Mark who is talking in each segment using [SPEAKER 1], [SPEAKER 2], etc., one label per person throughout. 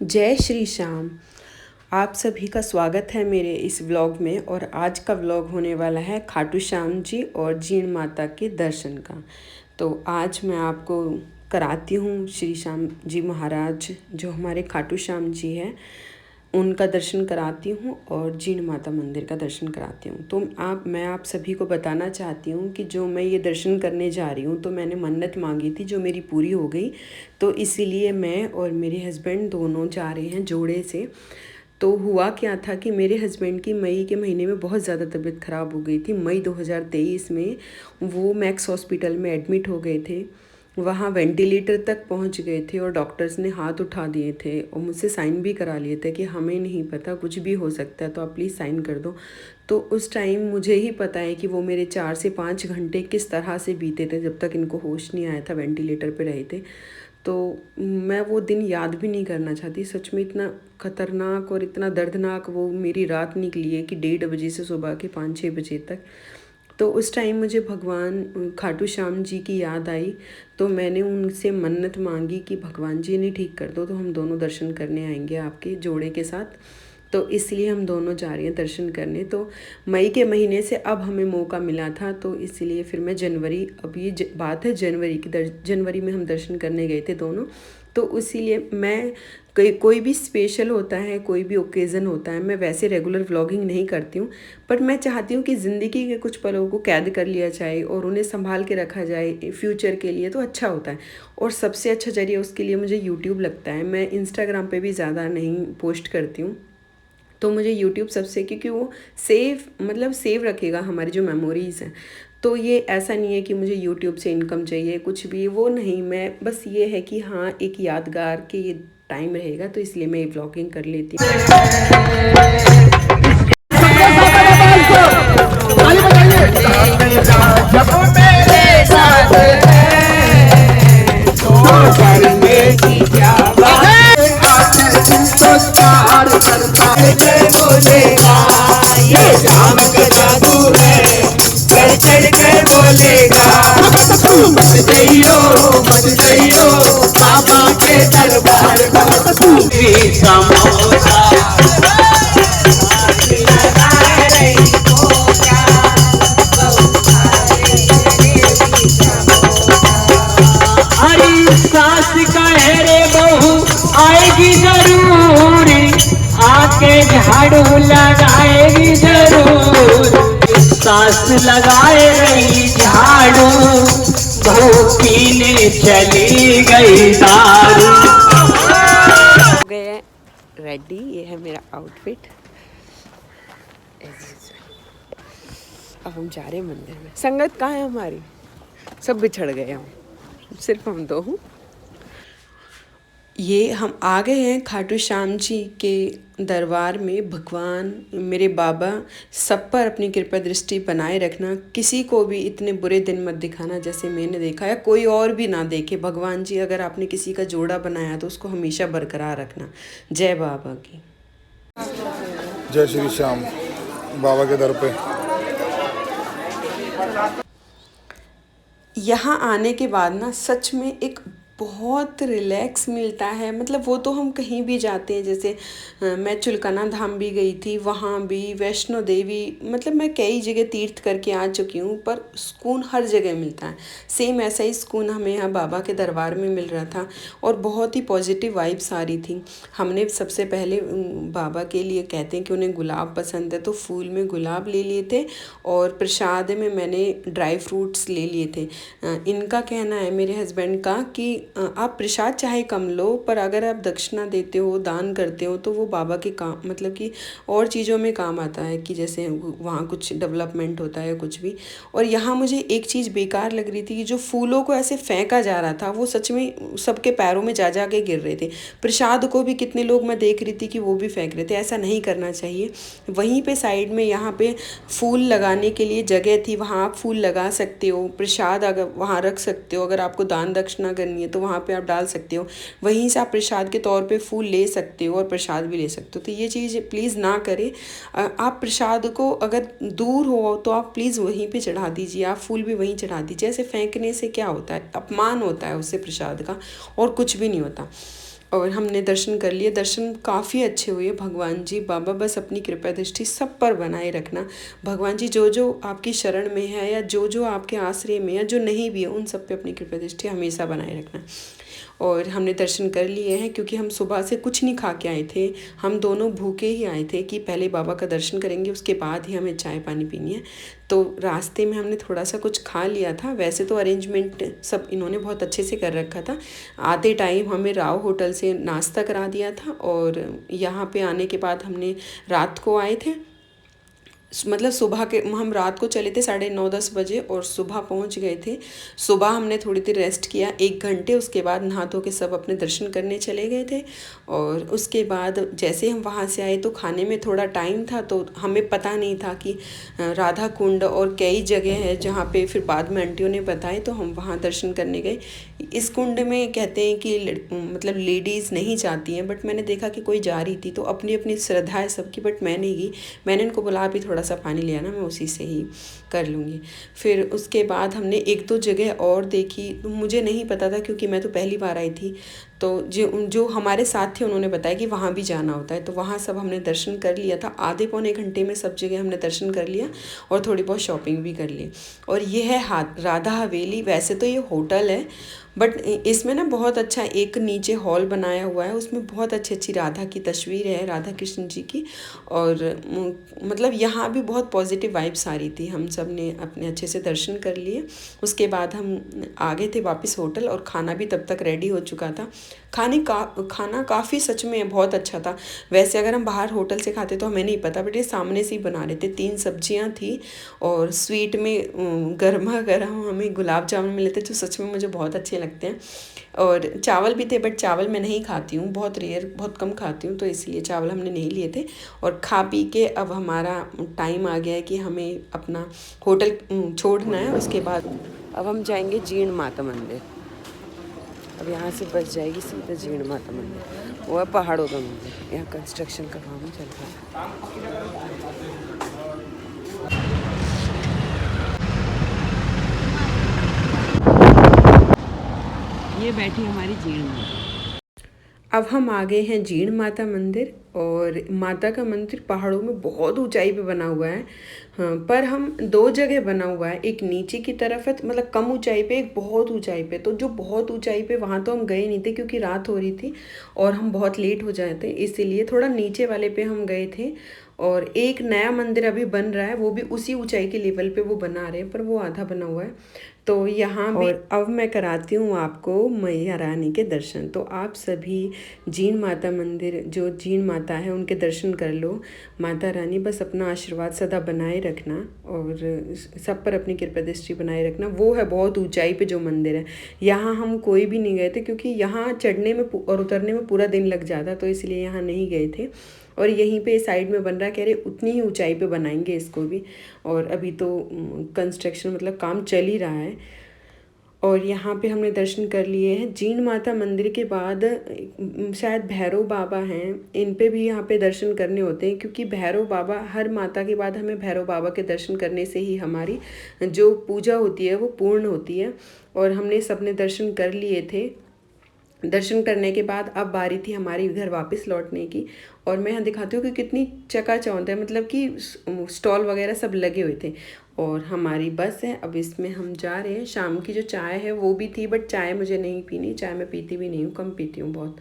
[SPEAKER 1] जय श्री श्याम। आप सभी का स्वागत है मेरे इस व्लॉग में। और आज का व्लॉग होने वाला है खाटू श्याम जी और जीण माता के दर्शन का। तो आज मैं आपको कराती हूँ श्री श्याम जी महाराज जो हमारे खाटू श्याम जी हैं उनका दर्शन कराती हूँ और जीण माता मंदिर का दर्शन कराती हूँ। तो मैं आप सभी को बताना चाहती हूँ कि जो मैं ये दर्शन करने जा रही हूँ तो मैंने मन्नत मांगी थी जो मेरी पूरी हो गई। तो इसीलिए मैं और मेरे हस्बैंड दोनों जा रहे हैं जोड़े से। तो हुआ क्या था कि मेरे हस्बैंड की मई के महीने में बहुत ज़्यादा तबीयत ख़राब हो गई थी। मई 2023 में वो मैक्स हॉस्पिटल में एडमिट हो गए थे। वहाँ वेंटिलेटर तक पहुँच गए थे और डॉक्टर्स ने हाथ उठा दिए थे और मुझसे साइन भी करा लिए थे कि हमें नहीं पता, कुछ भी हो सकता है, तो आप प्लीज़ साइन कर दो। तो उस टाइम मुझे ही पता है कि वो मेरे 4 से 5 घंटे किस तरह से बीते थे जब तक इनको होश नहीं आया था, वेंटिलेटर पे रहे थे। तो मैं वो दिन याद भी नहीं करना चाहती। सच में इतना ख़तरनाक और इतना दर्दनाक वो मेरी रात निकली है कि 1:30 से सुबह के 5-6 बजे तक। तो उस टाइम मुझे भगवान खाटू श्याम जी की याद आई। तो मैंने उनसे मन्नत मांगी कि भगवान जी ने ठीक कर दो तो हम दोनों दर्शन करने आएंगे आपके जोड़े के साथ। तो इसलिए हम दोनों जा रहे हैं दर्शन करने। तो मई के महीने से अब हमें मौका मिला था, तो इसलिए फिर मैं जनवरी, अब ये बात है जनवरी की, जनवरी में हम दर्शन करने गए थे दोनों। तो इसीलिए मैं कोई भी स्पेशल होता है, कोई भी ओकेज़न होता है, मैं वैसे रेगुलर व्लॉगिंग नहीं करती हूँ। बट मैं चाहती हूँ कि ज़िंदगी के कुछ पलों को कैद कर लिया जाए और उन्हें संभाल के रखा जाए फ्यूचर के लिए, तो अच्छा होता है। और सबसे अच्छा ज़रिया उसके लिए मुझे यूट्यूब लगता है। मैं इंस्टाग्राम पे भी ज़्यादा नहीं पोस्ट करती हूँ। तो मुझे यूट्यूब सबसे, क्योंकि वो सेव रखेगा हमारी जो मेमोरीज़ हैं। तो ये ऐसा नहीं है कि मुझे यूट्यूब से इनकम चाहिए, कुछ भी वो नहीं। मैं बस ये है कि हाँ, एक यादगार के ये टाइम रहेगा, तो इसलिए मैं ये व्लॉगिंग कर लेती
[SPEAKER 2] बाबा के दरबार हरी सास कहे रे बहू आएगी जरूर, आके झाड़ू लगाएगी जरूर। सास लगाए रही झाड़ू, बहू पीने चली गई दारू।
[SPEAKER 1] हो गए रेडी। ये है मेरा आउटफिट। अब हम जा रहे हैं मंदिर में। संगत कहाँ है हमारी? सब बिछड़ गए, हम सिर्फ हम दो हूँ। ये हम आ गए हैं खाटू श्याम जी के दरबार में। भगवान मेरे बाबा सब पर अपनी कृपा दृष्टि बनाए रखना। किसी को भी इतने बुरे दिन मत दिखाना जैसे मैंने देखा है, कोई और भी ना देखे। भगवान जी, अगर आपने किसी का जोड़ा बनाया तो उसको हमेशा बरकरार रखना। जय बाबा की।
[SPEAKER 3] जय श्री श्याम। बाबा के दर पे
[SPEAKER 1] यहाँ आने के बाद ना सच में एक बहुत रिलैक्स मिलता है। मतलब वो तो हम कहीं भी जाते हैं, जैसे मैं चुलकाना धाम भी गई थी, वहाँ भी वैष्णो देवी, मतलब मैं कई जगह तीर्थ करके आ चुकी हूँ, पर सुकून हर जगह मिलता है। सेम ऐसा ही सुकून हमें यहाँ बाबा के दरबार में मिल रहा था और बहुत ही पॉजिटिव वाइब्स आ रही थी। हमने सबसे पहले बाबा के लिए, कहते हैं कि उन्हें गुलाब पसंद है, तो फूल में गुलाब ले लिए थे और प्रसाद में मैंने ड्राई फ्रूट्स ले लिए थे। इनका कहना है, मेरे हस्बैंड का, कि आप प्रसाद चाहे कम लो, पर अगर आप दक्षिणा देते हो, दान करते हो, तो वो बाबा के काम, मतलब कि और चीज़ों में काम आता है, कि जैसे वहाँ कुछ डेवलपमेंट होता है कुछ भी। और यहाँ मुझे एक चीज़ बेकार लग रही थी कि जो फूलों को ऐसे फेंका जा रहा था वो सच में सबके पैरों में जा के गिर रहे थे। प्रसाद को भी कितने लोग मैं देख रही थी कि वो भी फेंक रहे थे। ऐसा नहीं करना चाहिए। वहीं पे साइड में यहाँ पे फूल लगाने के लिए जगह थी, वहाँ आप फूल लगा सकते हो। प्रसाद अगर वहाँ रख सकते हो, अगर आपको दान दक्षिणा करनी है तो वहाँ पे आप डाल सकते हो। वहीं से आप प्रसाद के तौर पे फूल ले सकते हो और प्रसाद भी ले सकते हो। तो ये चीज़ प्लीज़ ना करें। आप प्रसाद को अगर दूर हो तो आप प्लीज़ वहीं पे चढ़ा दीजिए, आप फूल भी वहीं चढ़ा दीजिए। ऐसे फेंकने से क्या होता है, अपमान होता है उससे प्रसाद का, और कुछ भी नहीं होता। और हमने दर्शन कर लिए। दर्शन काफ़ी अच्छे हुए भगवान जी। बाबा बस अपनी कृपा दृष्टि सब पर बनाए रखना। भगवान जी जो जो आपकी शरण में है या जो जो आपके आश्रय में है, जो नहीं भी है, उन सब पे अपनी कृपा दृष्टि हमेशा बनाए रखना। और हमने दर्शन कर लिए हैं क्योंकि हम सुबह से कुछ नहीं खा के आए थे। हम दोनों भूखे ही आए थे कि पहले बाबा का दर्शन करेंगे, उसके बाद ही हमें चाय पानी पीनी है। तो रास्ते में हमने थोड़ा सा कुछ खा लिया था। वैसे तो अरेंजमेंट सब इन्होंने बहुत अच्छे से कर रखा था। आधे टाइम हमें राव होटल से नाश्ता करा दिया था और यहाँ पे आने के बाद हमने रात को आए थे, मतलब सुबह के, हम रात को चले थे 9:30-10 बजे और सुबह पहुंच गए थे। सुबह हमने थोड़ी देर रेस्ट किया 1 घंटे, उसके बाद नहा धो के सब अपने दर्शन करने चले गए थे। और उसके बाद जैसे हम वहाँ से आए तो खाने में थोड़ा टाइम था, तो हमें पता नहीं था कि राधा कुंड और कई जगह है जहाँ पे फिर बाद में आंटियों ने बताए, तो हम वहाँ दर्शन करने गए। इस कुंड में कहते हैं कि मतलब लेडीज़ नहीं जाती हैं, बट मैंने देखा कि कोई जा रही थी, तो अपनी अपनी श्रद्धा है सबकी, बट मैं नहीं गई। मैंने इनको बोला अभी थोड़ा सा पानी ले आना, मैं उसी से ही कर लूँगी। फिर उसके बाद हमने 1-2 जगह और देखी, तो मुझे नहीं पता था क्योंकि मैं तो पहली बार आई थी। तो जो हमारे साथ थे उन्होंने बताया कि वहाँ भी जाना होता है, तो वहाँ सब हमने दर्शन कर लिया था। आधे पौने घंटे में सब जगह हमने दर्शन कर लिया और थोड़ी बहुत शॉपिंग भी कर ली। और ये है राधा हवेली। वैसे तो ये होटल है, बट इसमें ना बहुत अच्छा एक नीचे हॉल बनाया हुआ है, उसमें बहुत अच्छी अच्छी राधा की तस्वीर है, राधा कृष्ण जी की। और मतलब यहाँ भी बहुत पॉजिटिव वाइब्स आ रही थी। हम सब ने अपने अच्छे से दर्शन कर लिए। उसके बाद हम आ गए थे वापस होटल और खाना भी तब तक रेडी हो चुका था। खाना काफ़ी सच में बहुत अच्छा था। वैसे अगर हम बाहर होटल से खाते तो हमें नहीं पता, बट ये सामने से ही बना रहे थे। 3 सब्जियां थी और स्वीट में गर्मा गर्म हमें गुलाब जामुन मिले थे, जो सच में मुझे बहुत अच्छे लगते हैं। और चावल भी थे, बट चावल मैं नहीं खाती हूँ, बहुत रेयर, बहुत कम खाती हूँ, तो इसलिए चावल हमने नहीं लिए थे। और खा पी के अब हमारा टाइम आ गया है कि हमें अपना होटल छोड़ना है। उसके बाद अब हम जाएंगे जीण माता मंदिर। अब यहाँ से बस जाएगी सीधा जीण माता मंदिर, वो है पहाड़ों का मंदिर। यहाँ कंस्ट्रक्शन का काम चल रहा है। ये बैठी हमारी जीण माता। अब हम आ गए हैं जीण माता मंदिर। और माता का मंदिर पहाड़ों में बहुत ऊंचाई पे बना हुआ है। हाँ, पर हम 2 जगह बना हुआ है, एक नीचे की तरफ है, मतलब कम ऊंचाई पे, एक बहुत ऊंचाई पे। तो जो बहुत ऊंचाई पे वहाँ तो हम गए नहीं थे क्योंकि रात हो रही थी और हम बहुत लेट हो जाए थे, इसीलिए थोड़ा नीचे वाले पे हम गए थे। और एक नया मंदिर अभी बन रहा है, वो भी उसी ऊंचाई के लेवल पे वो बना रहे हैं, पर वो आधा बना हुआ है। तो यहाँ भी अब मैं कराती हूँ आपको मैया रानी के दर्शन। तो आप सभी जीण माता मंदिर, जो जीण माता है, उनके दर्शन कर लो। माता रानी बस अपना आशीर्वाद सदा बनाए रखना और सब पर अपनी कृपा दृष्टि बनाए रखना। वो है बहुत ऊंचाई पे जो मंदिर है। यहाँ हम कोई भी नहीं गए थे क्योंकि यहाँ चढ़ने में और उतरने में पूरा दिन लग जाता, तो इसलिए यहाँ नहीं गए थे। और यहीं पे साइड में बन रहा है, कह रहे उतनी ही ऊंचाई पे बनाएंगे इसको भी। और अभी तो कंस्ट्रक्शन मतलब काम चल ही रहा है। और यहाँ पे हमने दर्शन कर लिए हैं। जीण माता मंदिर के बाद शायद भैरव बाबा हैं, इन पे भी यहाँ पे दर्शन करने होते हैं, क्योंकि भैरव बाबा, हर माता के बाद हमें भैरव बाबा के दर्शन करने से ही हमारी जो पूजा होती है वो पूर्ण होती है। और हमने सबने दर्शन कर लिए थे। दर्शन करने के बाद अब बारी थी हमारी घर वापस लौटने की। और मैं यहाँ दिखाती हूँ कि कितनी चकाचौंध है, मतलब कि स्टॉल वगैरह सब लगे हुए थे। और हमारी बस है, अब इसमें हम जा रहे हैं। शाम की जो चाय है वो भी थी, बट चाय मुझे नहीं पीनी, चाय मैं पीती भी नहीं हूँ, कम पीती हूँ बहुत।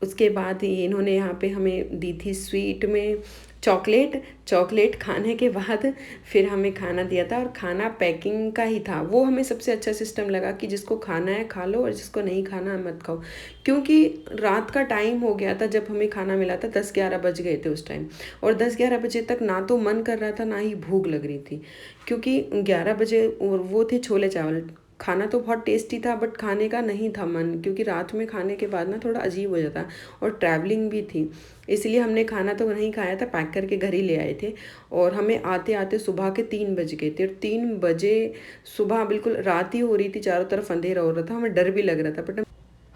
[SPEAKER 1] उसके बाद इन्होंने यहाँ पे हमें दी थी स्वीट में चॉकलेट खाने के बाद फिर हमें खाना दिया था। और खाना पैकिंग का ही था, वो हमें सबसे अच्छा सिस्टम लगा कि जिसको खाना है खा लो और जिसको नहीं खाना है मत खाओ। क्योंकि रात का टाइम हो गया था जब हमें खाना मिला था, 10-11 बज गए थे उस टाइम। और 10-11 बजे तक ना तो मन कर रहा था ना ही भूख लग रही थी, क्योंकि 11 बजे और वो थे छोले चावल। खाना तो बहुत टेस्टी था, बट खाने का नहीं था मन, क्योंकि रात में खाने के बाद ना थोड़ा अजीब हो जाता। और ट्रैवलिंग भी थी, इसलिए हमने खाना तो नहीं खाया था, पैक करके घर ही ले आए थे। और हमें आते आते सुबह के 3 बज गए थे। और 3 बजे सुबह बिल्कुल रात ही हो रही थी, चारों तरफ अंधेरा हो रहा था, हमें डर भी लग रहा था। बट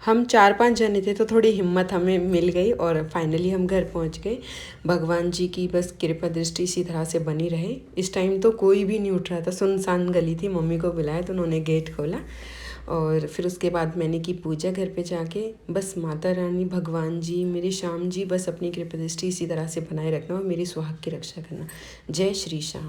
[SPEAKER 1] हम 4-5 जने थे तो थोड़ी हिम्मत हमें मिल गई और फाइनली हम घर पहुंच गए। भगवान जी की बस कृपा दृष्टि इसी तरह से बनी रहे। इस टाइम तो कोई भी नहीं उठ रहा था, सुनसान गली थी। मम्मी को बुलाया तो उन्होंने गेट खोला और फिर उसके बाद मैंने की पूजा घर पे जाके। बस माता रानी, भगवान जी, मेरे श्याम जी, बस अपनी कृपा दृष्टि इसी तरह से बनाए रखना और मेरी सुहाग की रक्षा करना। जय श्री श्याम।